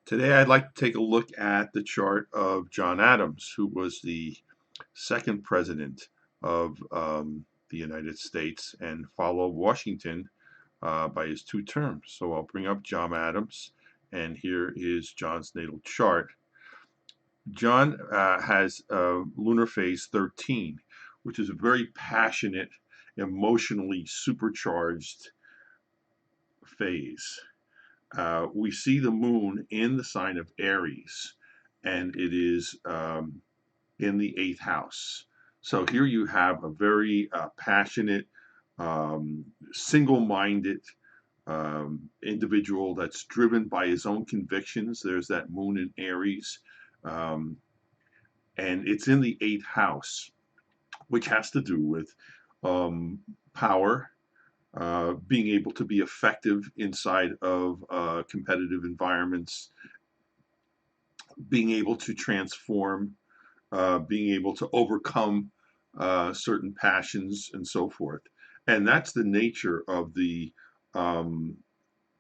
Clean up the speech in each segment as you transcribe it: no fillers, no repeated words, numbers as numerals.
Today, I'd like to take a look at the chart of John Adams, who was the second president of the United States and followed Washington by his two terms. So I'll bring up John Adams, and here is John's natal chart. John has lunar phase 13, which is a very passionate, emotionally supercharged phase. We see the moon in the sign of Aries, and it is in the eighth house. So here you have a very passionate, single minded individual that's driven by his own convictions. There's that moon in Aries, um, and it's in the eighth house, which has to do with um, power, being able to be effective inside of competitive environments, being able to transform, being able to overcome certain passions and so forth. And that's the nature of the um,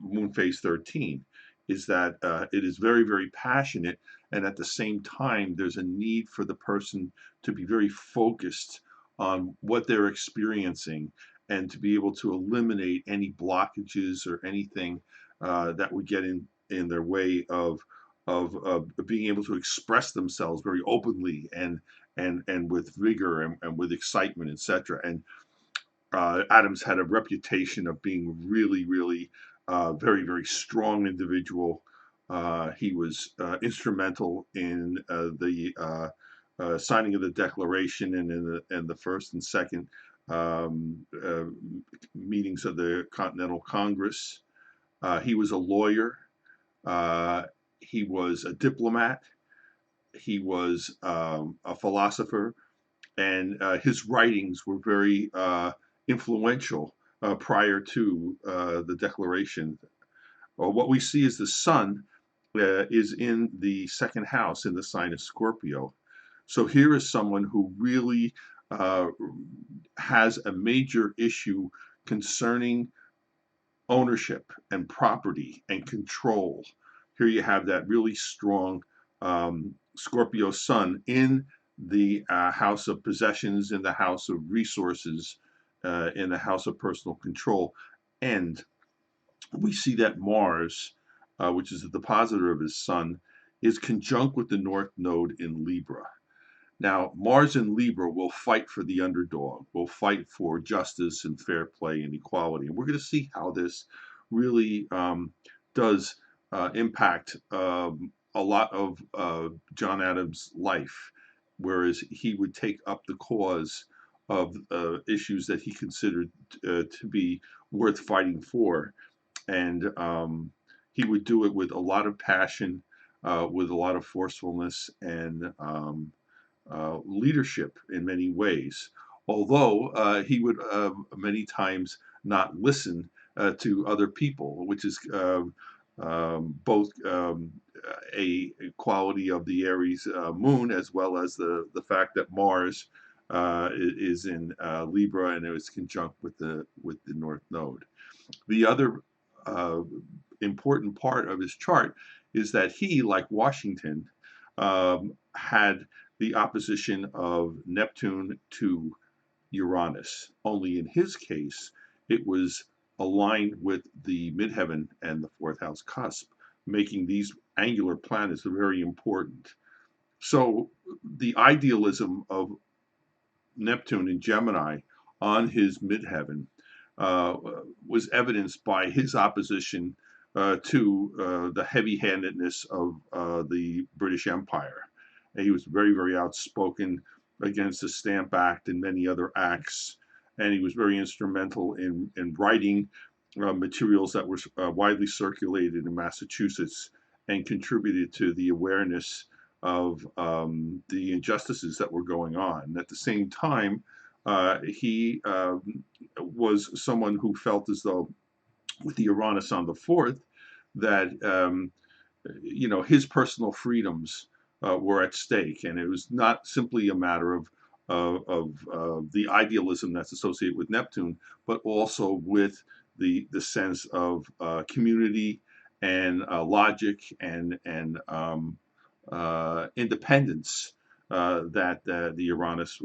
moon phase 13, is that it is very, very passionate. And at the same time, there's a need for the person to be very focused on what they're experiencing and to be able to eliminate any blockages or anything that would get in their way of being able to express themselves very openly and with vigor and with excitement, etc. And Adams had a reputation of being really, really very, very strong individual. He was instrumental in the signing of the Declaration and in the first and second um, uh, meetings of the Continental Congress. He was a lawyer. Uh, he was a diplomat. He was a philosopher, and his writings were very influential prior to the Declaration. What we see is the sun is in the second house in the sign of Scorpio. So here is someone who really uh, has a major issue concerning ownership and property and control. Here you have that really strong Scorpio sun in the house of possessions, in the house of resources, in the house of personal control. And we see that Mars, which is the depositor of his sun, is conjunct with the North Node in Libra. Now, Mars in Libra will fight for the underdog, will fight for justice and fair play and equality. And we're going to see how this really does impact a lot of John Adams' life, whereas he would take up the cause of issues that he considered to be worth fighting for. And he would do it with a lot of passion, with a lot of forcefulness and leadership in many ways. Although he would many times not listen to other people, which is both a quality of the Aries moon as well as the fact that Mars is in Libra and it was conjunct with the North Node. The other uh, important part of his chart is that he, like Washington, had the opposition of Neptune to Uranus. Only in his case, it was aligned with the midheaven and the fourth house cusp, making these angular planets very important. So the idealism of Neptune in Gemini on his midheaven uh, was evidenced by his opposition to the heavy handedness of the British Empire. And he was very, very outspoken against the Stamp Act and many other acts. And he was very instrumental in writing materials that were widely circulated in Massachusetts and contributed to the awareness of the injustices that were going on. And at the same time, he was someone who felt as though, with the Uranus on the fourth, that his personal freedoms were at stake, and it was not simply a matter of the idealism that's associated with Neptune, but also with the sense of community and logic and independence that the Uranus,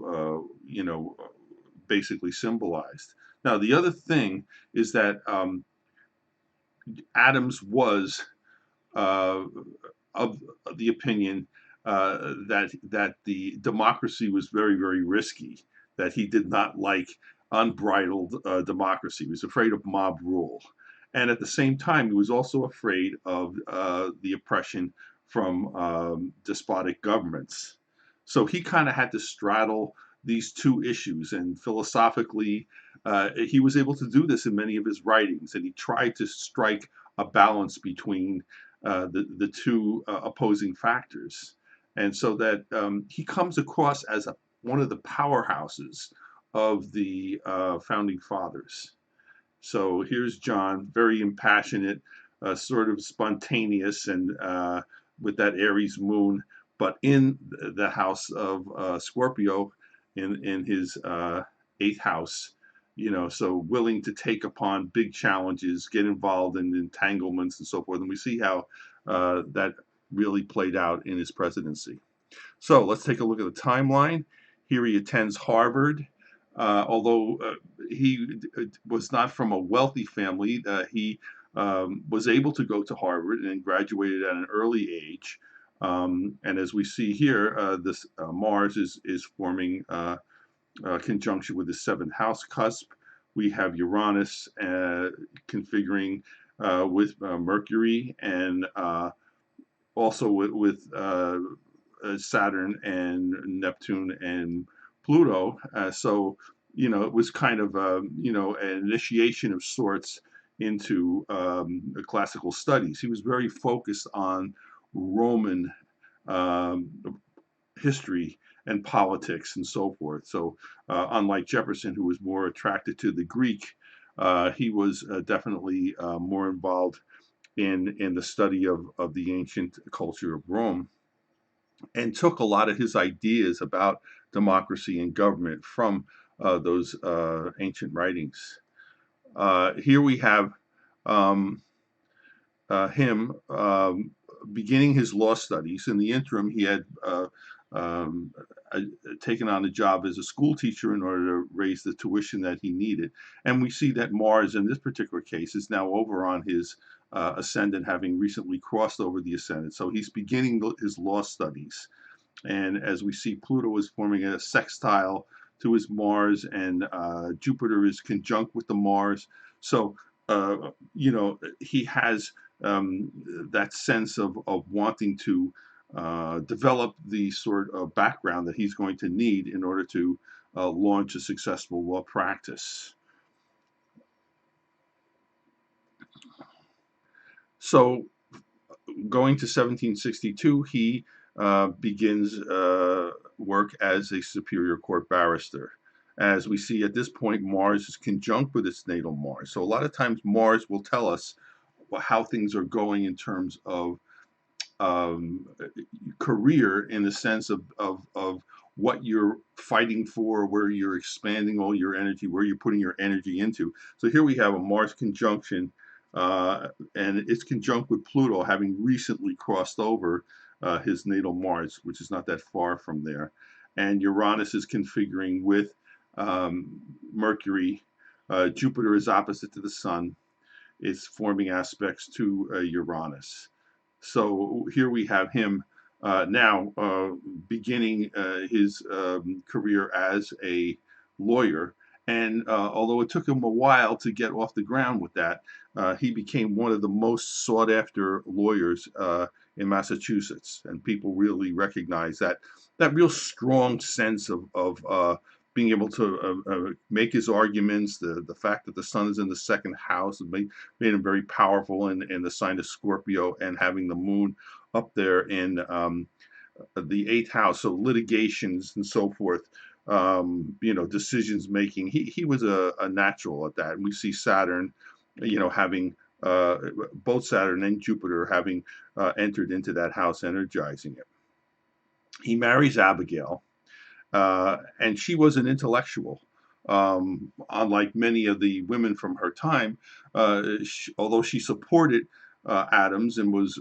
basically symbolized. Now, the other thing is that Adams was uh, of the opinion that the democracy was very, very risky. That he did not like unbridled democracy. He was afraid of mob rule, and at the same time, he was also afraid of the oppression from despotic governments. So he kind of had to straddle these two issues, and philosophically, he was able to do this in many of his writings, and he tried to strike a balance between the two opposing factors, and so that he comes across as one of the powerhouses of the founding fathers. So here's John, very impassionate, sort of spontaneous, and with that Aries moon, but in the house of Scorpio, in his eighth house. So willing to take upon big challenges, get involved in entanglements and so forth. And we see how that really played out in his presidency. So let's take a look at the timeline. Here he attends Harvard. Although he was not from a wealthy family, he was able to go to Harvard and graduated at an early age. And as we see here, this Mars is forming conjunction with the seventh house cusp. We have Uranus configuring with Mercury, and also with Saturn and Neptune and Pluto. So, it was kind of, an initiation of sorts into classical studies. He was very focused on Roman um, history and politics and so forth. So, unlike Jefferson, who was more attracted to the Greek, he was definitely more involved in the study of the ancient culture of Rome, and took a lot of his ideas about democracy and government from those ancient writings. Here we have um, him beginning his law studies. In the interim, he had um, uh, taken on a job as a school teacher in order to raise the tuition that he needed. And we see that Mars, in this particular case, is now over on his ascendant, having recently crossed over the ascendant. So he's beginning his law studies. And as we see, Pluto is forming a sextile to his Mars, and Jupiter is conjunct with the Mars. So, he has that sense of wanting to develop the sort of background that he's going to need in order to launch a successful law practice. So, going to 1762, he begins work as a superior court barrister. As we see at this point, Mars is conjunct with its natal Mars. So a lot of times Mars will tell us how things are going in terms of um, career, in the sense of what you're fighting for, where you're expanding all your energy, where you're putting your energy into. So here we have a Mars conjunction, and it's conjunct with Pluto, having recently crossed over his natal Mars, which is not that far from there. And Uranus is configuring with Mercury. Jupiter is opposite to the Sun. It's forming aspects to Uranus. So here we have him now beginning his career as a lawyer. And although it took him a while to get off the ground with that, he became one of the most sought after lawyers in Massachusetts. And people really recognize that real strong sense of being able to make his arguments. The fact that the sun is in the second house made him very powerful in the sign of Scorpio, and having the moon up there in the eighth house, so litigations and so forth, decisions making. He was a natural at that. And we see Saturn, having both Saturn and Jupiter having entered into that house, energizing it. He marries Abigail, and she was an intellectual. Unlike many of the women from her time, although she supported Adams and was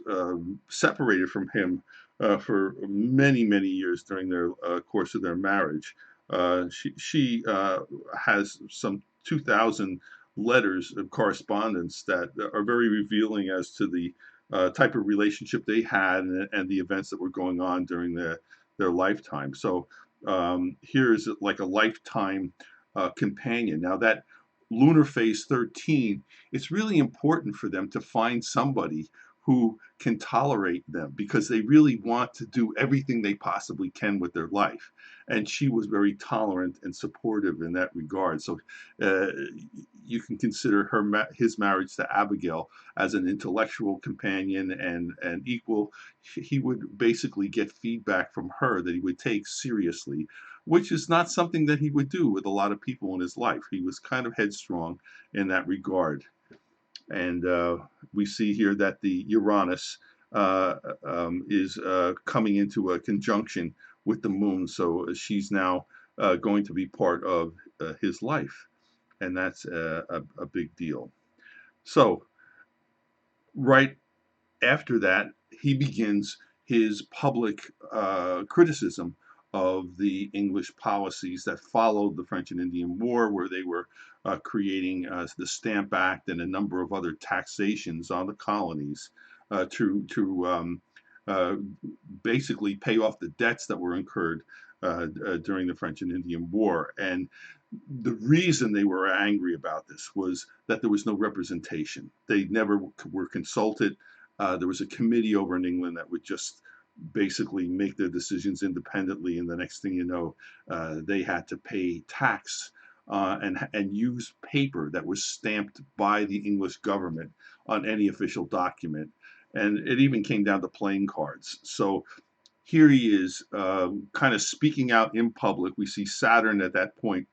separated from him for many, many years during their course of their marriage. She has some 2,000 letters of correspondence that are very revealing as to the type of relationship they had and the events that were going on during their lifetime. So here's like a lifetime companion. Now that lunar phase 13, it's really important for them to find somebody who can tolerate them because they really want to do everything they possibly can with their life. And she was very tolerant and supportive in that regard. So uh, you can consider his marriage to Abigail as an intellectual companion and equal. He would basically get feedback from her that he would take seriously, which is not something that he would do with a lot of people in his life. He was kind of headstrong in that regard. And we see here that the Uranus uh, is coming into a conjunction with the moon. So she's now going to be part of his life. And that's a big deal. So, right after that, he begins his public criticism of the English policies that followed the French and Indian War, where they were creating the Stamp Act and a number of other taxations on the colonies to uh, basically pay off the debts that were incurred during the French and Indian War. And the reason they were angry about this was that there was no representation. They never were consulted. There was a committee over in England that would just basically make their decisions independently, and the next thing you know, they had to pay tax and use paper that was stamped by the English government on any official document. And it even came down to playing cards. So here he is, kind of speaking out in public. We see Saturn at that point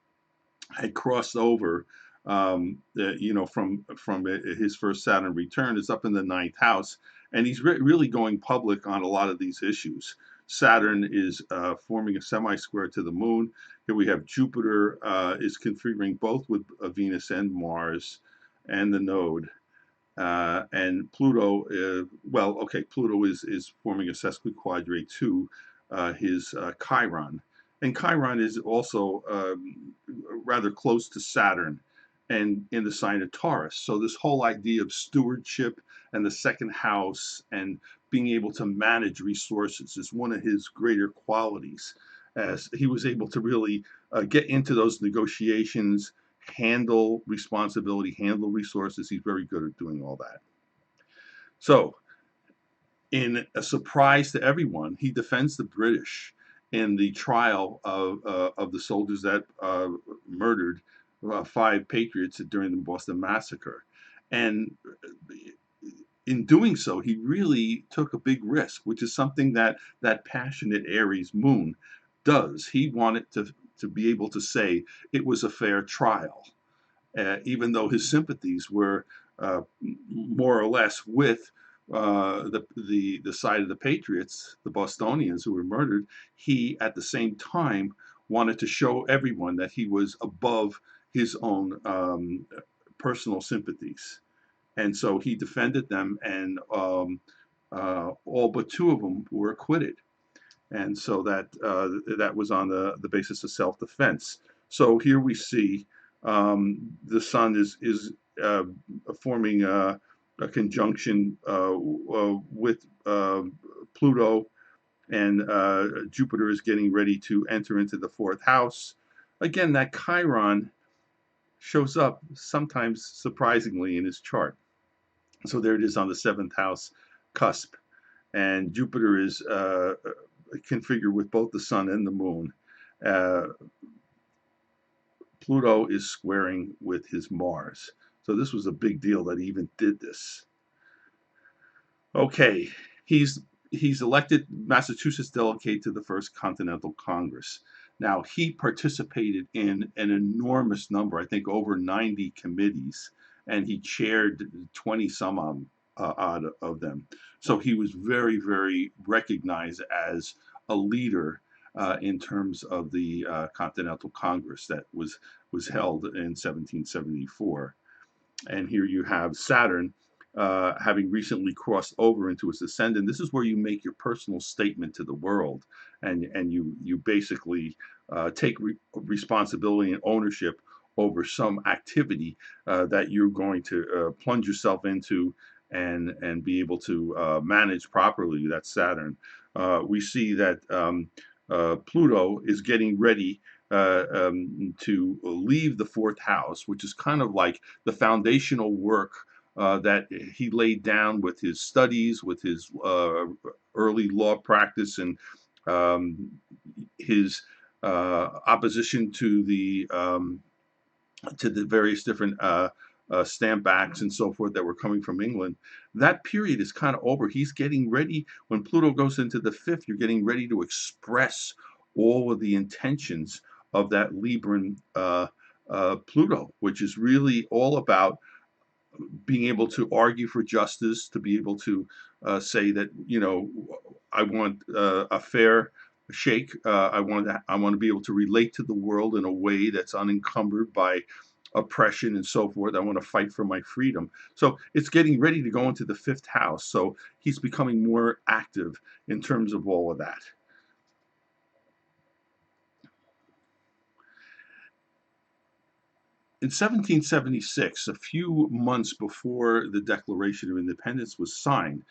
had crossed over, from his first Saturn return is up in the ninth house, and he's really going public on a lot of these issues. Saturn is forming a semi-square to the moon. Here we have Jupiter is configuring both with Venus and Mars, and the node. And Pluto, Pluto is forming a sesquiquadrate to his Chiron. And Chiron is also rather close to Saturn and in the sign of Taurus. So this whole idea of stewardship and the second house and being able to manage resources is one of his greater qualities, as he was able to really get into those negotiations, handle responsibility, handle resources. He's very good at doing all that. So, in a surprise to everyone, he defends the British in the trial of the soldiers that murdered 5 patriots during the Boston Massacre. And in doing so, he really took a big risk, which is something that that passionate Aries moon does. He wanted to be able to say it was a fair trial, even though his sympathies were more or less with the side of the Patriots, the Bostonians who were murdered. He, at the same time, wanted to show everyone that he was above his own personal sympathies, and so he defended them, and all but 2 of them were acquitted. And so that was on the basis of self-defense. So here we see the sun is forming a conjunction with Pluto, and Jupiter is getting ready to enter into the 4th house. Again, that Chiron shows up sometimes surprisingly in his chart. So there it is on the 7th house cusp, and Jupiter is configured with both the sun and the moon. Uh, Pluto is squaring with his Mars. So this was a big deal that he even did this. Okay, he's he's elected Massachusetts delegate to the First Continental Congress. Now, he participated in an enormous number, I think over 90 committees, and he chaired 20 some odd of them. So he was very, very recognized as a leader in terms of the Continental Congress that was held in 1774. And here you have Saturn. having recently crossed over into his ascendant. This is where you make your personal statement to the world, and you basically take responsibility and ownership over some activity that you're going to plunge yourself into and be able to manage properly. That's Saturn. We see that Pluto is getting ready to leave the fourth house, which is kind of like the foundational work that he laid down with his studies, with his early law practice, and um, his opposition to the various different stamp acts and so forth that were coming from England. That period is kind of over. He's getting ready. When Pluto goes into the fifth, you're getting ready to express all of the intentions of that Libran Pluto, which is really all about being able to argue for justice, to be able to say that, you know, I want a fair shake. I want to be able to relate to the world in a way that's unencumbered by oppression and so forth. I want to fight for my freedom. So it's getting ready to go into the fifth house. So he's becoming more active in terms of all of that. In 1776, a few months before the Declaration of Independence was signed,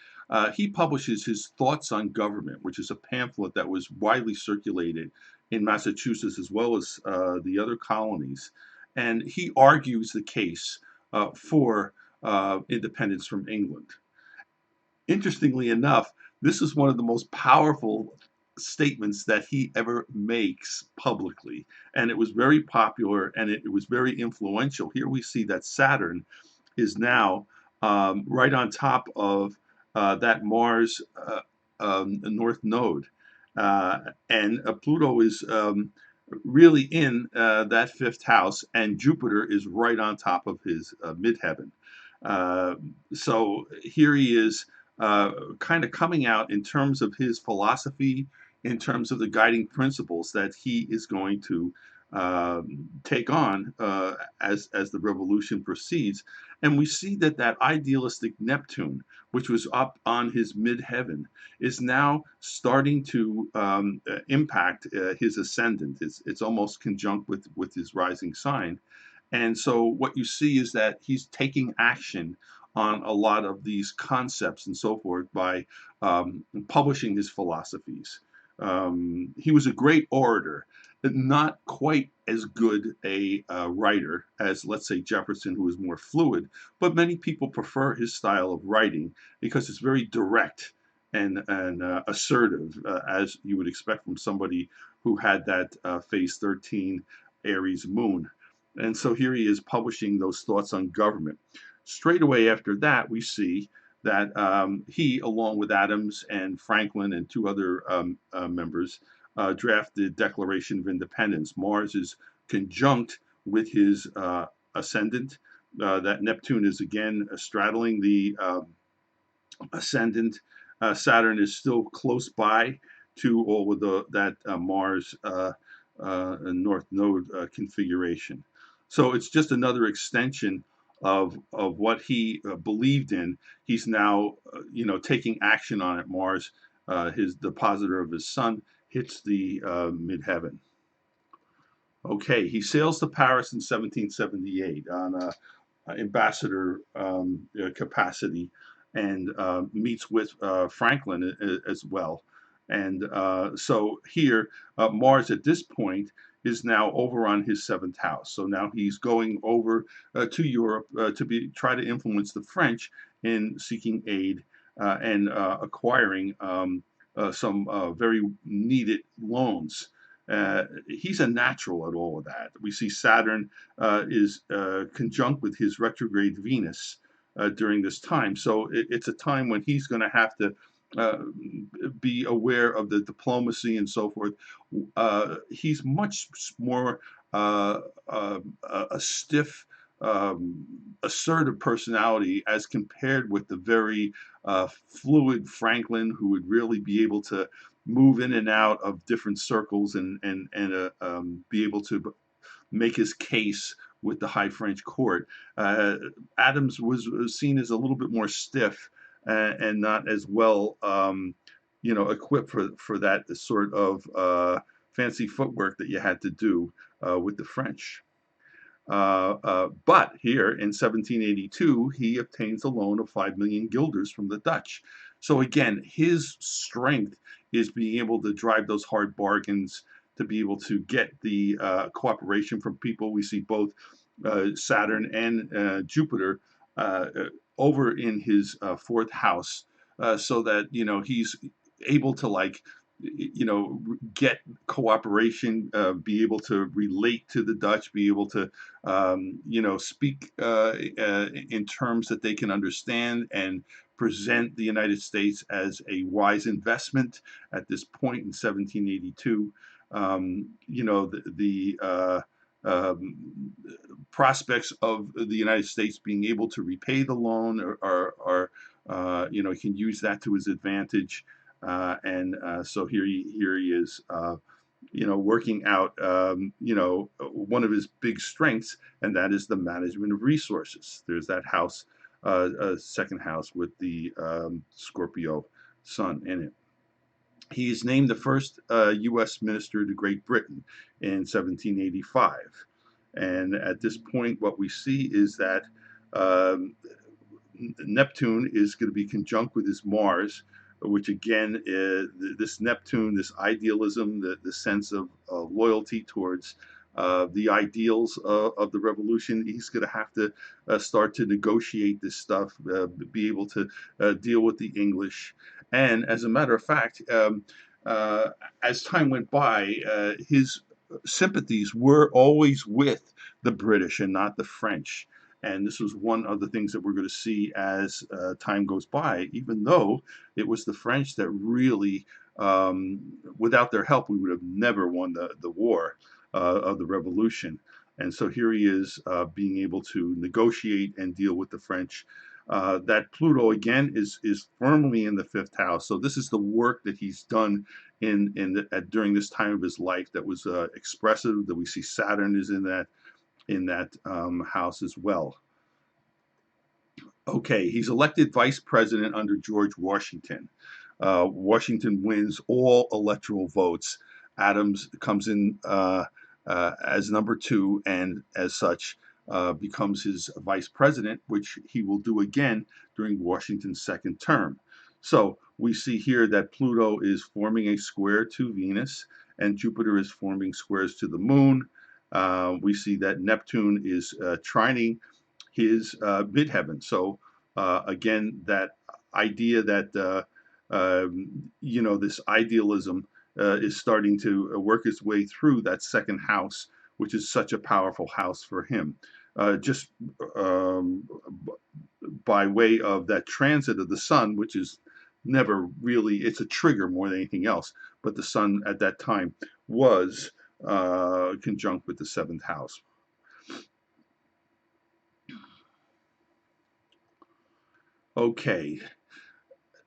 he publishes his Thoughts on Government, which is a pamphlet that was widely circulated in Massachusetts as well as the other colonies. And he argues the case for independence from England. Interestingly enough, this is one of the most powerful statements that he ever makes publicly. And it was very popular and it was very influential. Here we see that Saturn is now right on top of that Mars North Node. And Pluto is really in that fifth house, and Jupiter is right on top of his midheaven. Uh, so here he is kind of coming out in terms of his philosophy, in terms of the guiding principles that he is going to take on as the revolution proceeds. And we see that that idealistic Neptune, which was up on his midheaven, is now starting to impact his ascendant. It's almost conjunct with his rising sign. And so what you see is that he's taking action on a lot of these concepts and so forth by publishing his philosophies. He was a great orator, but not quite as good a writer as, let's say, Jefferson, who was more fluid. But many people prefer his style of writing because it's very direct and assertive, as you would expect from somebody who had that phase 13 Aries moon. And so here he is publishing those thoughts on government. Straight away after that, we see that he, along with Adams and Franklin and two other members, drafted Declaration of Independence. Mars is conjunct with his ascendant. That Neptune is again straddling the ascendant. Saturn is still close by to all of that Mars North Node configuration. So it's just another extension of what he believed in. He's now, taking action on it. Mars, his depositor of his sun, hits the midheaven. Okay, he sails to Paris in 1778 on a ambassador capacity and meets with Franklin as well. And so here, Mars at this point is now over on his seventh house. So now he's going over to Europe to try to influence the French in seeking aid and acquiring some very needed loans. He's a natural at all of that. We see Saturn is conjunct with his retrograde Venus during this time. So it's a time when he's going to have to uh, be aware of the diplomacy and so forth. He's much more a stiff, assertive personality as compared with the very fluid Franklin, who would really be able to move in and out of different circles and be able to make his case with the High French court. Adams was seen as a little bit more stiff and not as well, equipped for that sort of fancy footwork that you had to do with the French. But here in 1782, he obtains a loan of 5 million guilders from the Dutch. So again, his strength is being able to drive those hard bargains, to be able to get the cooperation from people. We see both Saturn and Jupiter over in his fourth house, so that he's able to get cooperation, be able to relate to the Dutch, be able to speak in terms that they can understand, and present the United States as a wise investment at this point in 1782. The prospects of the United States being able to repay the loan he can use that to his advantage. So here he is, working out, one of his big strengths, and that is the management of resources. There's that house, second house with the Scorpio sun in it. He is named the first U.S. minister to Great Britain in 1785. And at this point, what we see is that Neptune is going to be conjunct with his Mars, which again, this Neptune, this idealism, the sense of loyalty towards the ideals of the revolution. He's going to have to start to negotiate this stuff, be able to deal with the English. And as a matter of fact, as time went by, his sympathies were always with the British and not the French. And this was one of the things that we're going to see as time goes by, even though it was the French that really, without their help, we would have never won the war of the Revolution. And so here he is being able to negotiate and deal with the French. That Pluto, again, is firmly in the fifth house. So this is the work that he's done during this time of his life that was expressive, that we see Saturn is in that house as well. Okay, he's elected vice president under George Washington. Washington wins all electoral votes. Adams comes in as number 2, and as such becomes his vice president, which he will do again during Washington's second term. So we see here that Pluto is forming a square to Venus, and Jupiter is forming squares to the moon. We see that Neptune is trining his midheaven. So again, that idea that this idealism is starting to work its way through that second house, which is such a powerful house for him. Just by way of that transit of the sun, which is never really, it's a trigger more than anything else, but the sun at that time was conjunct with the seventh house. Okay.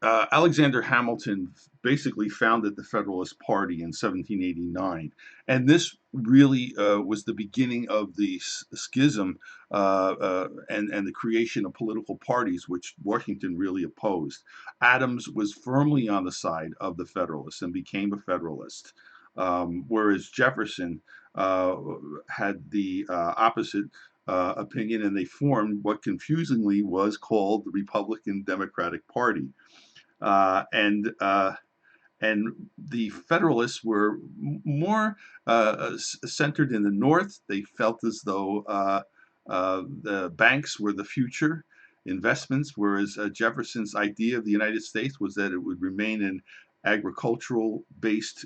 Alexander Hamilton basically founded the Federalist Party in 1789, and this really was the beginning of the schism and the creation of political parties, which Washington really opposed. Adams was firmly on the side of the Federalists and became a Federalist, whereas Jefferson had the opposite opinion, and they formed what confusingly was called the Republican Democratic Party. And the Federalists were more centered in the North. They felt as though the banks were the future investments, whereas Jefferson's idea of the United States was that it would remain an agricultural-based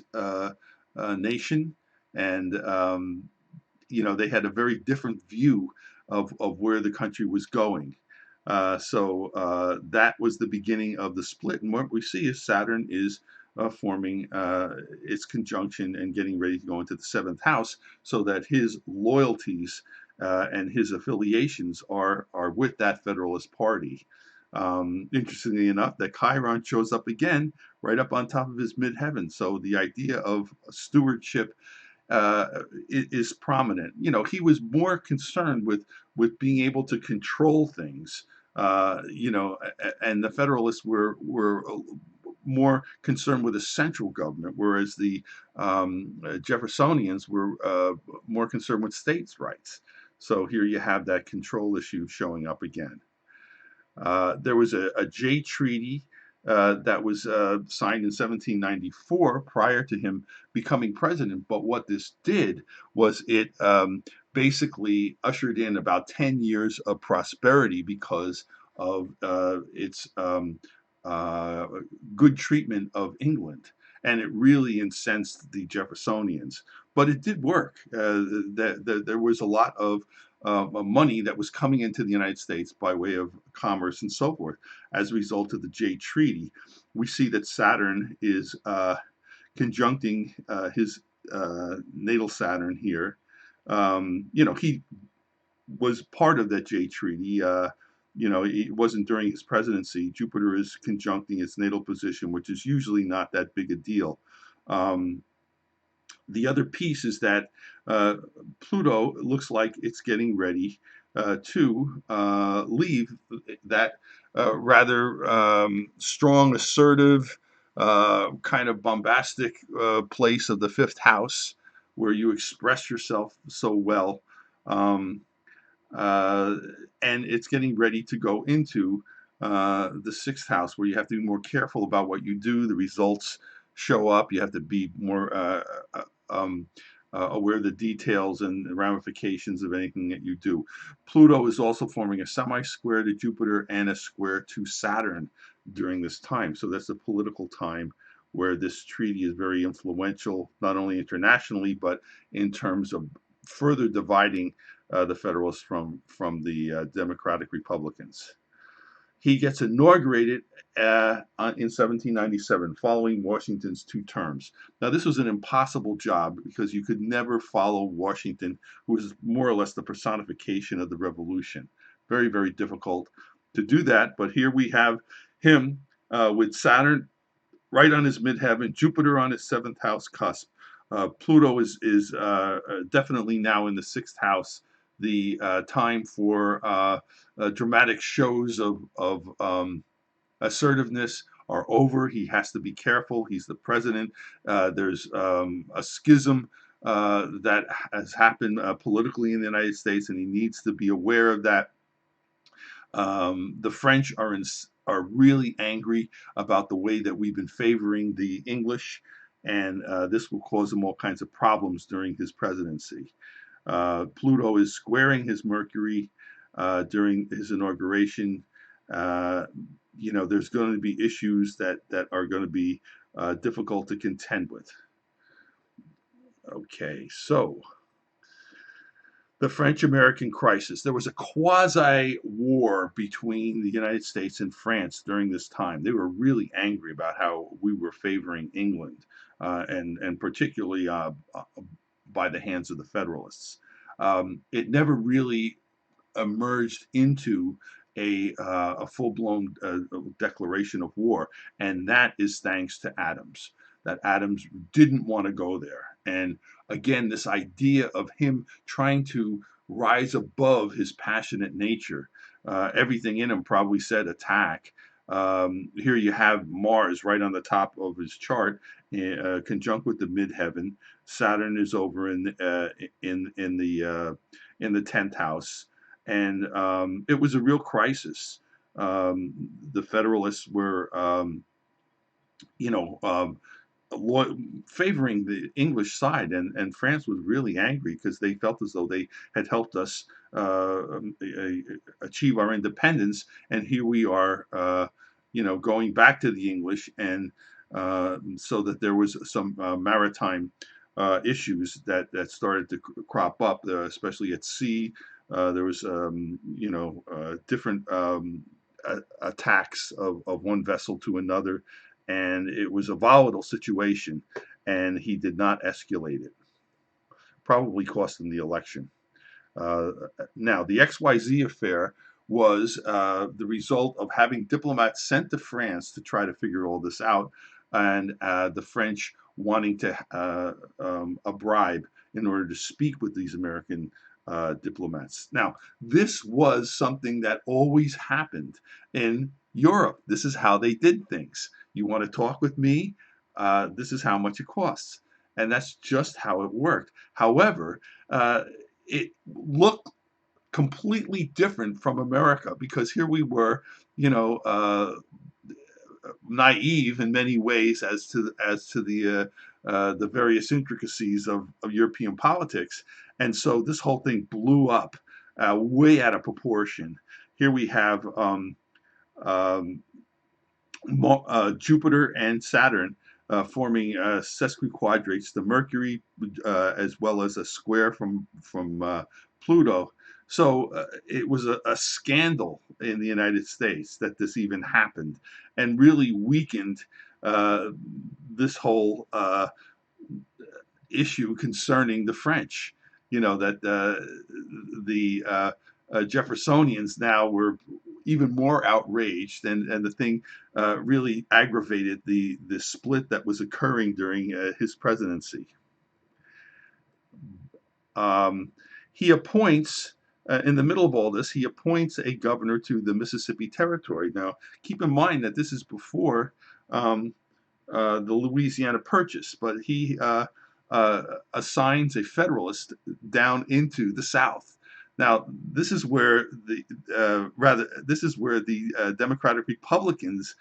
nation. And they had a very different view of where the country was going. So that was the beginning of the split. And what we see is Saturn is forming its conjunction and getting ready to go into the seventh house, so that his loyalties and his affiliations are with that Federalist Party. Interestingly enough, that Chiron shows up again right up on top of his midheaven. So the idea of stewardship is prominent. He was more concerned with being able to control things. And the Federalists were more concerned with a central government, whereas the Jeffersonians were more concerned with states' rights. So here you have that control issue showing up again. There was a Jay Treaty that was signed in 1794 prior to him becoming president. But what this did was it basically ushered in about 10 years of prosperity because of its uh, good treatment of England. And it really incensed the Jeffersonians. But it did work. There was a lot of money that was coming into the United States by way of commerce and so forth as a result of the Jay Treaty. We see that Saturn is conjuncting his natal Saturn here. He was part of that Jay Treaty. It wasn't during his presidency. Jupiter is conjuncting its natal position, which is usually not that big a deal. Um, the other piece is that uh, Pluto looks like it's getting ready to leave that rather strong, assertive, kind of bombastic place of the fifth house where you express yourself so well. Um, uh, and it's getting ready to go into the sixth house where you have to be more careful about what you do. The results show up. You have to be more aware of the details and the ramifications of anything that you do. Pluto is also forming a semi-square to Jupiter and a square to Saturn during this time. So that's a political time where this treaty is very influential, not only internationally, but in terms of further dividing the Federalists from the Democratic Republicans. He gets inaugurated in 1797, following Washington's 2 terms. Now, this was an impossible job because you could never follow Washington, who was more or less the personification of the Revolution. Very, very difficult to do that. But here we have him with Saturn right on his midheaven, Jupiter on his seventh house cusp. Pluto is definitely now in the sixth house. The time for dramatic shows of assertiveness are over. He has to be careful. He's the president. There's a schism that has happened politically in the United States, and he needs to be aware of that. The French are really angry about the way that we've been favoring the English, and this will cause them all kinds of problems during his presidency. Pluto is squaring his Mercury during his inauguration. Uh, there's going to be issues that are going to be difficult to contend with. Okay, so the French-American crisis. There was a quasi-war between the United States and France during this time. They were really angry about how we were favoring England, and particularly by the hands of the Federalists. It never really emerged into a full-blown declaration of war, and that is thanks to Adams. That Adams didn't want to go there, and again, this idea of him trying to rise above his passionate nature. Everything in him probably said attack. Here you have Mars right on the top of his chart, conjunct with the midheaven. Saturn is over in the 10th house, and it was a real crisis. The Federalists were, you know, favoring the English side, and France was really angry because they felt as though they had helped us achieve our independence, and here we are, going back to the English, and so that there was some maritime issues that started to crop up, especially at sea. There was, different attacks of one vessel to another, and it was a volatile situation, and he did not escalate it. Probably cost him the election. Uh, Now, the XYZ affair was the result of having diplomats sent to France to try to figure all this out, and the French wanting to a bribe in order to speak with these American diplomats. Now, this was something that always happened in Europe. This is how they did things. You want to talk with me? This is how much it costs. And that's just how it worked. However, it looked completely different from America because here we were, you know, naive in many ways as to the various intricacies of European politics, and so this whole thing blew up way out of proportion. Here we have um, Jupiter and Saturn forming sesquiquadrates, the Mercury as well as a square from Pluto. So it was a scandal in the United States that this even happened, and really weakened uh, this whole issue concerning the French. You know that the Jeffersonians now were even more outraged, and the thing really aggravated the split that was occurring during his presidency. Um, he appoints. In the middle of all this, he appoints a governor to the Mississippi Territory. Now, keep in mind that this is before um, the Louisiana Purchase, but he assigns a Federalist down into the South. Now, this is where the Democratic Republicans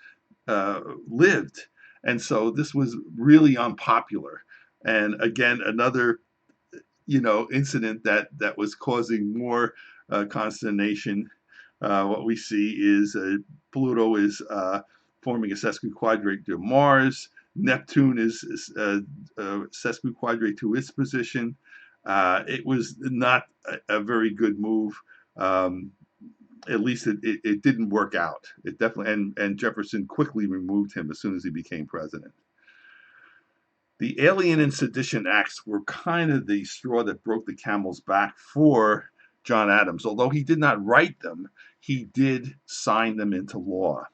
lived, and so this was really unpopular. And again, another incident that was causing more consternation. What we see is Pluto is forming a sesquiquadrate to Mars. Neptune is sesquiquadrate to its position. It was not a very good move. Um, at least it didn't work out. It definitely and Jefferson quickly removed him as soon as he became president. The Alien and Sedition Acts were kind of the straw that broke the camel's back for John Adams. Although he did not write them, he did sign them into law.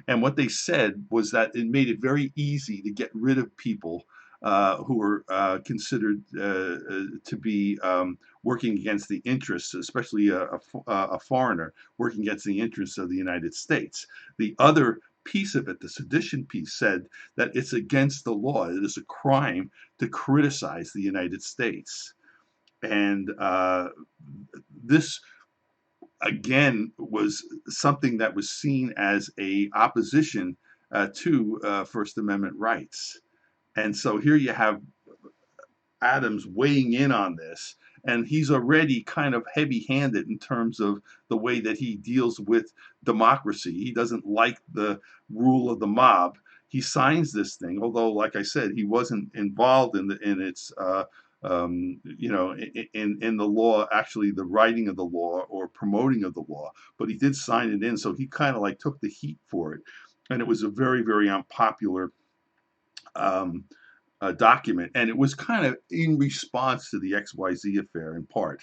And what they said was that it made it very easy to get rid of people who were considered to be working against the interests, especially a foreigner working against the interests of the United States. The other piece of it, the sedition piece, said that it's against the law. It is a crime to criticize the United States. And this, again, was something that was seen as a opposition to First Amendment rights. And so here you have Adams weighing in on this, and he's already kind of heavy-handed in terms of the way that he deals with democracy. He doesn't like the rule of the mob. He signs this thing, although, like I said, he wasn't involved in its in the law, actually the writing of the law or promoting of the law, but he did sign it in, so he kind of like took the heat for it, and it was a very, very unpopular um, document, and it was kind of in response to the XYZ affair in part.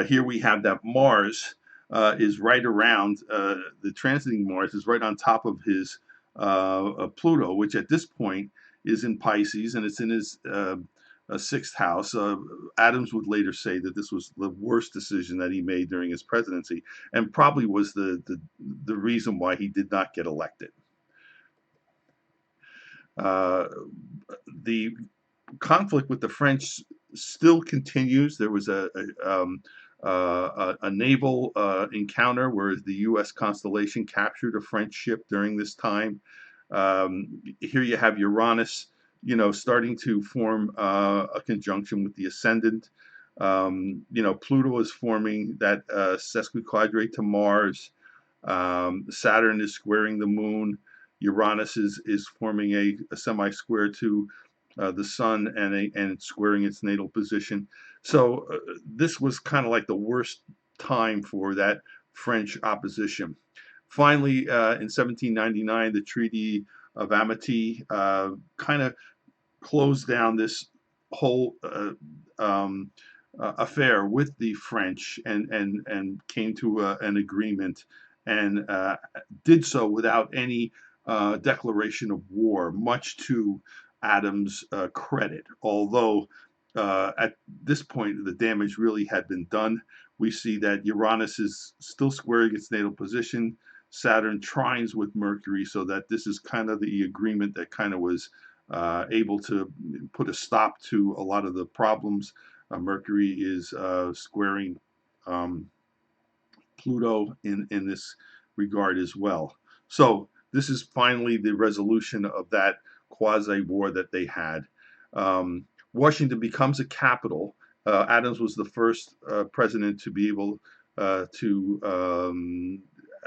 Here we have that Mars is right around, the transiting Mars is right on top of his Pluto, which at this point is in Pisces, and it's in his sixth house. Adams would later say that this was the worst decision that he made during his presidency, and probably was the reason why he did not get elected. Uh, the conflict with the French still continues. There was a naval encounter where the U.S. Constellation captured a French ship during this time. Here you have Uranus, starting to form a conjunction with the ascendant. Pluto is forming that sesquiquadrate to Mars. Saturn is squaring the moon. Uranus is forming a semi-square to the sun and squaring its natal position. So this was kind of like the worst time for that French opposition. Finally, in 1799, the Treaty of Amity kind of closed down this whole affair with the French and came to an agreement, and did so without any declaration of war, much to Adams' credit. Although at this point, the damage really had been done. We see that Uranus is still squaring its natal position. Saturn trines with Mercury, so that this is kind of the agreement that kind of was able to put a stop to a lot of the problems. Mercury is squaring um, Pluto in this regard as well. So this is finally the resolution of that quasi war that they had. Washington becomes a capital. Adams was the first president to be able to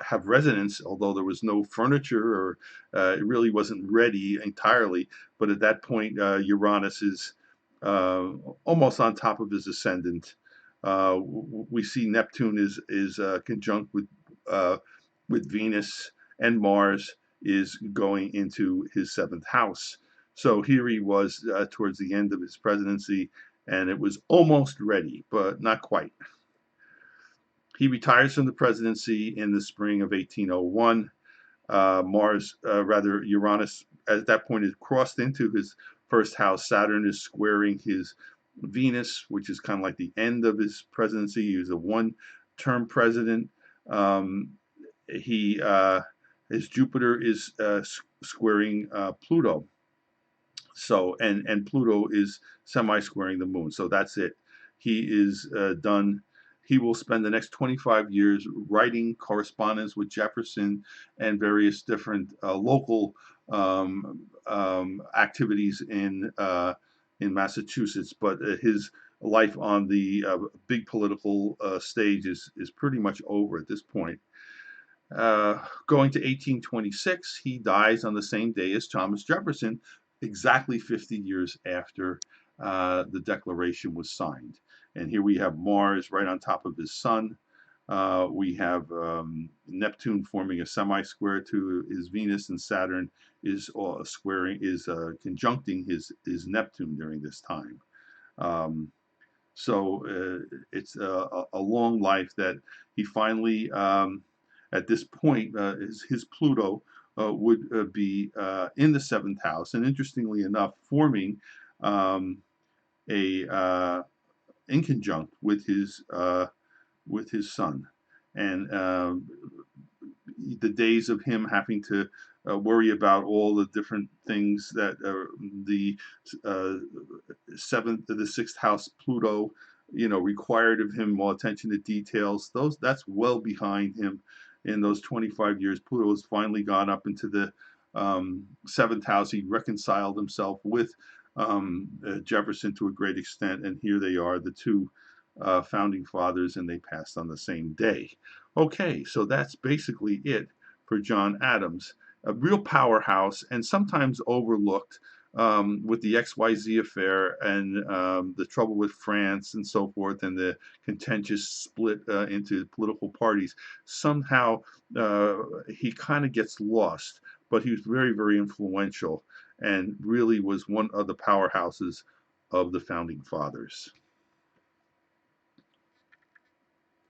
have residence, although there was no furniture or it really wasn't ready entirely. But at that point, Uranus is almost on top of his ascendant. We see Neptune is conjunct with Venus, and Mars is going into his seventh house. So here he was towards the end of his presidency, and it was almost ready, but not quite. He retires from the presidency in the spring of 1801. Uranus, at that point, had crossed into his first house. Saturn is squaring his Venus, which is kind of like the end of his presidency. He was a one-term president. Um, his Jupiter is squaring Pluto. So and Pluto is semi-squaring the moon. So that's it. He is done. He will spend the next 25 years writing correspondence with Jefferson and various different local activities in Massachusetts. But his life on the big political stage is pretty much over at this point. Going to 1826, he dies on the same day as Thomas Jefferson, exactly 50 years after the Declaration was signed. And here we have Mars right on top of his sun. We have Neptune forming a semi-square to his Venus, and Saturn is conjuncting his Neptune during this time. Um, so it's a long life that he finally, at this point, his Pluto would be in the seventh house, and interestingly enough, forming um, a in conjunct with his sun, and the days of him having to worry about all the different things that the uh, the sixth house Pluto, required of him, more attention to details. That's well behind him. In those 25 years, Pluto has finally gone up into the seventh house. He reconciled himself with Jefferson to a great extent, and here they are, the two founding fathers, and they passed on the same day. Okay, so that's basically it for John Adams. A real powerhouse, and sometimes overlooked with the XYZ affair and the trouble with France and so forth, and the contentious split into political parties. Somehow he kind of gets lost, but he was very, very influential and really was one of the powerhouses of the founding fathers.